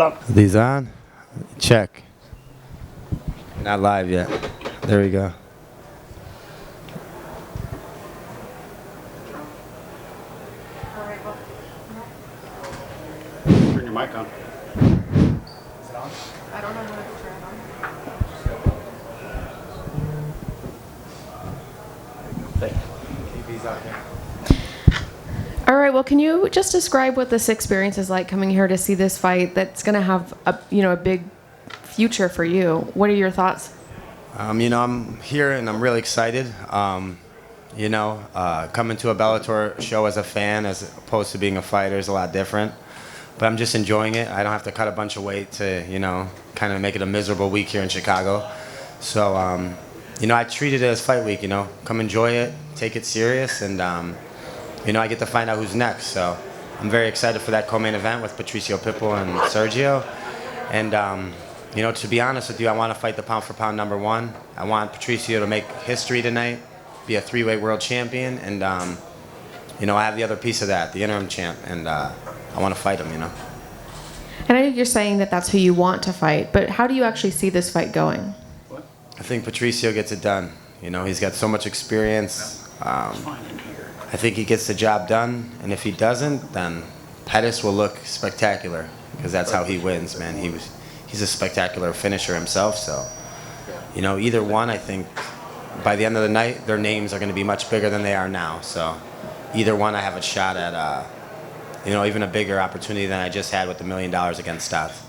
on. These on? Check. Not live yet. There we go. Turn your mic on. I don't know how to turn it on. All right. Well, can you just describe what this experience is like coming here to see this fight that's going to have a big future for you? What are your thoughts? I'm here and I'm really excited. Coming to a Bellator show as a fan as opposed to being a fighter is a lot different. But I'm just enjoying it. I don't have to cut a bunch of weight to, kind of make it a miserable week here in Chicago. So, I treat it as fight week, come enjoy it, take it serious, and, I get to find out who's next. So I'm very excited for that co-main event with Patricio Pitbull and Sergio. And, to be honest with you, I want to fight the pound-for-pound number one. I want Patricio to make history tonight, be a three-weight world champion, and, I have the other piece of that, the interim champ, and I want to fight him, And I know you're saying that that's who you want to fight, but how do you actually see this fight going? I think Patricio gets it done. He's got so much experience. I think he gets the job done, and if he doesn't, then Pettis will look spectacular, because that's how he wins, man. He's a spectacular finisher himself, so, either one, I think, by the end of the night, their names are going to be much bigger than they are now, so either one I have a shot at, even a bigger opportunity than I just had with the $1 million against Steph.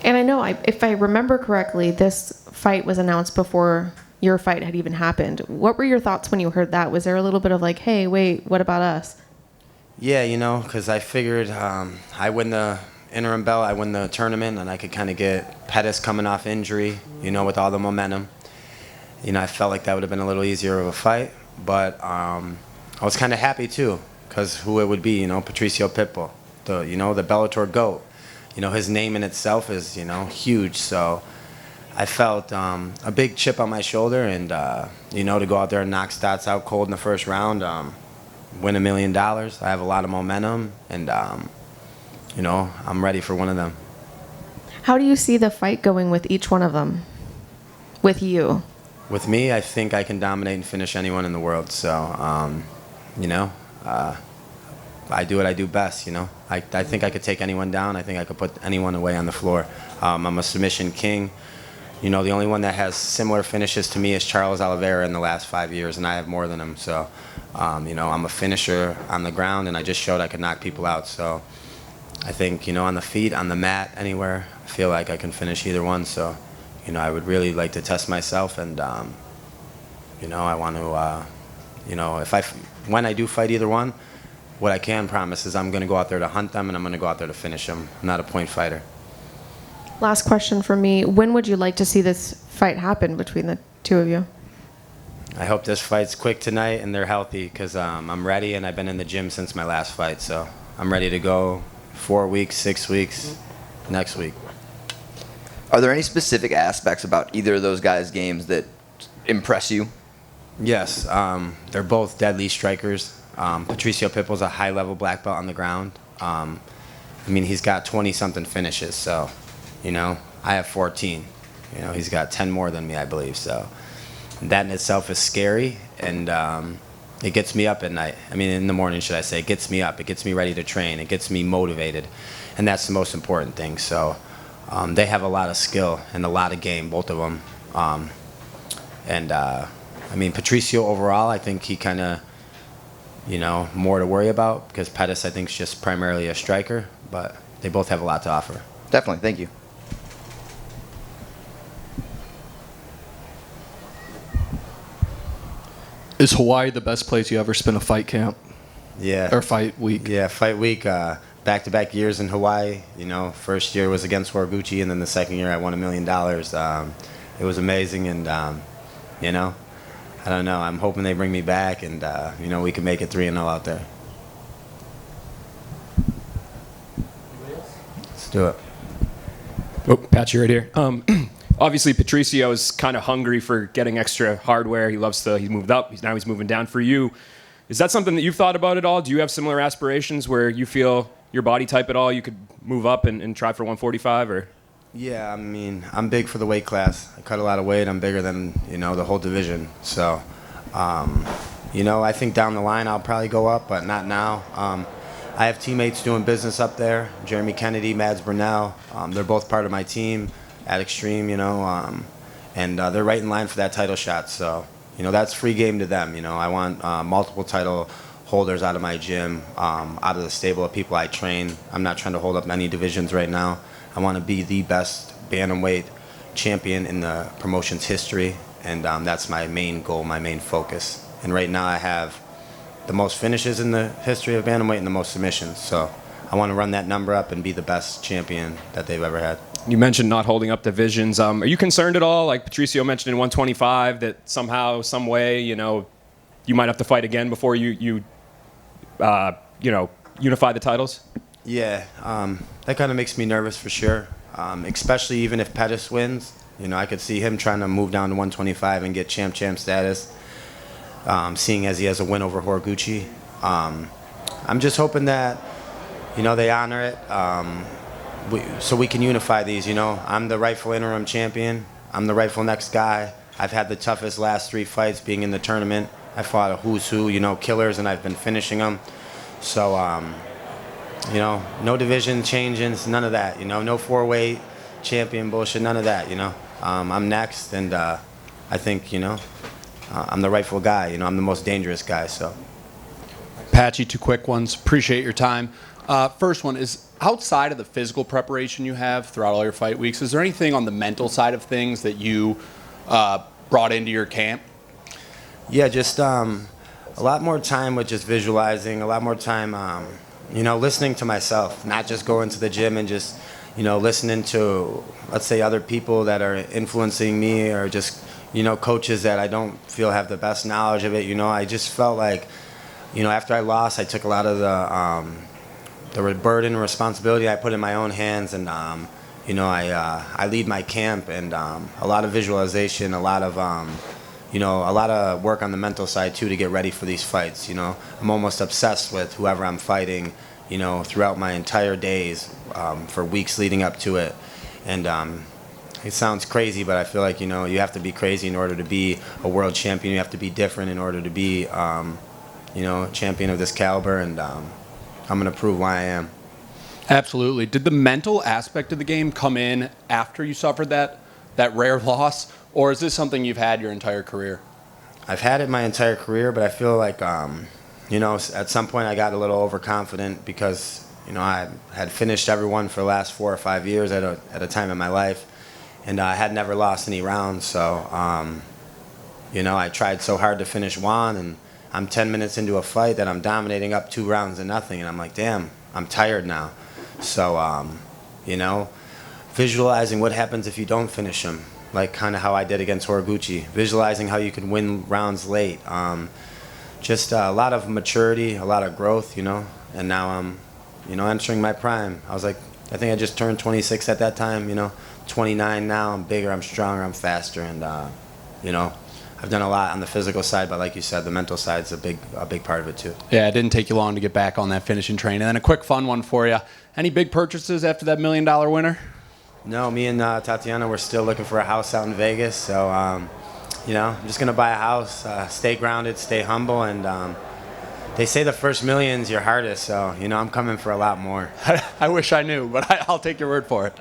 And I know, if I remember correctly, this fight was announced before your fight had even happened. What were your thoughts when you heard that? Was there a little bit of like, hey, wait, what about us? Yeah, because I figured I win the interim belt, I win the tournament, and I could kind of get Pettis coming off injury, with all the momentum. I felt like that would have been a little easier of a fight, but I was kind of happy too, because who it would be, Patricio Pitbull, the Bellator GOAT. His name in itself is, huge, so I felt a big chip on my shoulder, and, to go out there and knock Stotts out cold in the first round, win $1 million. I have a lot of momentum, and, I'm ready for one of them. How do you see the fight going with each one of them? With you? With me, I think I can dominate and finish anyone in the world, so, I do what I do best, I think I could take anyone down. I think I could put anyone away on the floor. I'm a submission king. The only one that has similar finishes to me is Charles Oliveira in the last 5 years, and I have more than him. So, I'm a finisher on the ground, and I just showed I could knock people out. So, I think, on the feet, on the mat, anywhere, I feel like I can finish either one. So, I would really like to test myself, and, I want to, when I do fight either one, what I can promise is I'm going to go out there to hunt them, and I'm going to go out there to finish them. I'm not a point fighter. Last question for me. When would you like to see this fight happen between the two of you? I hope this fight's quick tonight and they're healthy, because I'm ready, and I've been in the gym since my last fight. So I'm ready to go 4 weeks, 6 weeks, next week. Are there any specific aspects about either of those guys' games that impress you? Yes. They're both deadly strikers. Patricio Pitbull's a high-level black belt on the ground. He's got 20-something finishes, so... I have 14. He's got 10 more than me, I believe. So that in itself is scary, and it gets me up at night. In the morning, should I say. It gets me up. It gets me ready to train. It gets me motivated, and that's the most important thing. So they have a lot of skill and a lot of game, both of them. Patricio overall, I think he kind of, more to worry about, because Pettis, I think, is just primarily a striker, but they both have a lot to offer. Definitely. Thank you. Is Hawaii the best place you ever spent a fight camp? Yeah. Or fight week? Yeah, fight week. Back-to-back years in Hawaii. First year was against Horiguchi, and then the second year I won $1 million. It was amazing, and, I don't know. I'm hoping they bring me back, and, we can make it 3-0 out there. Let's do it. Oh, Patchy right here. Obviously, Patricio is kind of hungry for getting extra hardware. He moved up. Now he's moving down for you. Is that something that you've thought about at all? Do you have similar aspirations where you feel, your body type at all? You could move up and try for 145, or? Yeah, I mean, I'm big for the weight class. I cut a lot of weight. I'm bigger than, the whole division. So, I think down the line I'll probably go up, but not now. I have teammates doing business up there, Jeremy Kennedy, Mads Brunel. They're both part of my team at Extreme, and they're right in line for that title shot. So, that's free game to them. I want multiple title holders out of my gym, out of the stable of people I train. I'm not trying to hold up any divisions right now. I want to be the best bantamweight champion in the promotion's history, and that's my main goal, my main focus. And right now I have the most finishes in the history of bantamweight and the most submissions. So I want to run that number up and be the best champion that they've ever had. You mentioned not holding up divisions. Are you concerned at all, like Patricio mentioned in 125, that somehow, some way, you might have to fight again before you unify the titles? Yeah, that kind of makes me nervous for sure, especially even if Pettis wins. I could see him trying to move down to 125 and get champ status, seeing as he has a win over Horiguchi. I'm just hoping that, they honor it, so we can unify these. I'm the rightful interim champion. I'm the rightful next guy. I've had the toughest last 3 fights being in the tournament. I fought a who's who, killers, and I've been finishing them. So, no division changes, none of that. No 4-weight champion bullshit, none of that. I'm next, and I think I'm the rightful guy. I'm the most dangerous guy. So, Patchy, 2 quick ones. Appreciate your time. First one is, outside of the physical preparation you have throughout all your fight weeks, is there anything on the mental side of things that you brought into your camp? Yeah, just a lot more time with just visualizing, a lot more time, listening to myself, not just going to the gym and just, listening to, let's say, other people that are influencing me, or just, coaches that I don't feel have the best knowledge of it. I just felt like, after I lost, I took a lot of the burden and responsibility I put in my own hands, and, I lead my camp, and a lot of visualization, a lot of work on the mental side too to get ready for these fights. I'm almost obsessed with whoever I'm fighting, throughout my entire days, for weeks leading up to it. And it sounds crazy, but I feel like you have to be crazy in order to be a world champion. You have to be different in order to be a champion of this caliber. And I'm going to prove why I am. Absolutely. Did the mental aspect of the game come in after you suffered that rare loss? Or is this something you've had your entire career? I've had it my entire career, but I feel like, at some point I got a little overconfident because, I had finished everyone for the last 4 or 5 years at a time in my life, and I had never lost any rounds. So, I tried so hard to finish Juan, and I'm 10 minutes into a fight that I'm dominating up 2 rounds to nothing, and I'm like, damn, I'm tired now. So, visualizing what happens if you don't finish him. Like kind of how I did against Horiguchi, visualizing how you can win rounds late. Just a lot of maturity, a lot of growth, and now I'm, entering my prime. I think I just turned 26 at that time, 29 now. I'm bigger, I'm stronger, I'm faster, and, I've done a lot on the physical side, but like you said, the mental side's a big part of it too. Yeah, it didn't take you long to get back on that finishing train. And then a quick fun one for you. Any big purchases after that $1 million winner? No, me and Tatiana, we're still looking for a house out in Vegas. So, I'm just going to buy a house, stay grounded, stay humble. And they say the first million's your hardest. So, I'm coming for a lot more. I wish I knew, but I'll take your word for it.